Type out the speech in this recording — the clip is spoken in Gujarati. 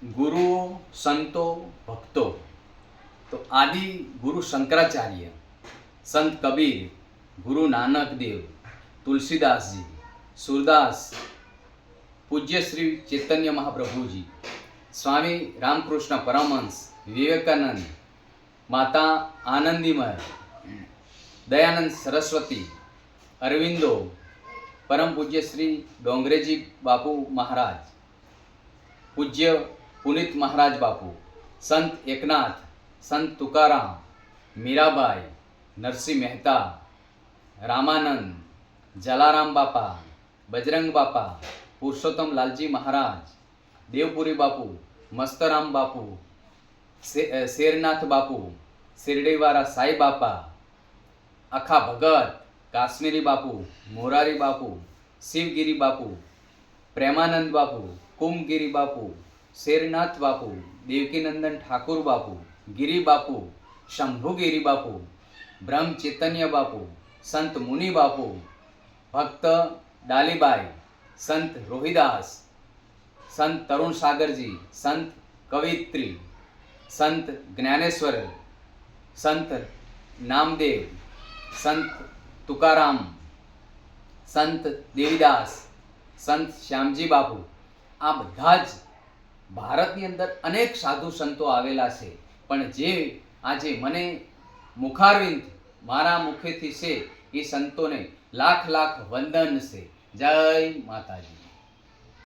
ગુરુઓ, સંતો, ભક્તો તો આદિ ગુરુ શંકરાચાર્ય, સંત કબીર, ગુરુ નાનક દેવ, તુલસીદાસજી, સુરદાસ, પૂજ્ય શ્રી ચૈતન્ય મહાપ્રભુજી, સ્વામી રામકૃષ્ણ પરમહંસ, વિવેકાનંદ, માતા આનંદીમય, દયાનંદ સરસ્વતી, અરવિંદો, પરમ પૂજ્ય શ્રી ડોંગરેજી બાપુ મહારાજ, પૂજ્ય પુનિત મહારાજ બાપુ, સંત એકનાથ, સંત તુકારામ, મીરાબાઈ, નરસિંહ મહેતા, રામાનંદ, જલારામ બાપા, બજરંગ બાપા, પુરુષોત્તમ લાલજી મહારાજ, દેવપુરી બાપુ, મસ્તરામ બાપુ, શેરનાથ બાપુ, શિરડીવાળા સાઈ બાપા, આખા ભગત, કાશ્મીરી બાપુ, મોરારી બાપુ, શિવગીરી બાપુ, પ્રેમાનંદ બાપુ, કુમગીરી બાપુ, શેરનાથ બાપુ, દેવકીનંદન ઠાકુર બાપુ, ગિરી બાપુ, શંભુગીરી બાપુ, બ્રહ્મ ચૈતન્ય બાપુ, સંત મુનિ બાપુ, ભક્ત ડાલીબાઈ, સંત રોહિદાસ, સંત તરુણ સાગરજી, સંત કવિત્રી, સંત જ્ઞાનેશ્વર, સંત નામદેવ, સંત તુકારામ, સંત દેવીદાસ, સંત શ્યામજી બાપુ, આ બધા જ ભારતની અંદર અનેક સાધુ સંતો આવેલા છે. પણ જે આજે મને મુખારવિંદ મારા મુખેથી છે એ સંતોને લાખ લાખ વંદન છે. જય માતાજી.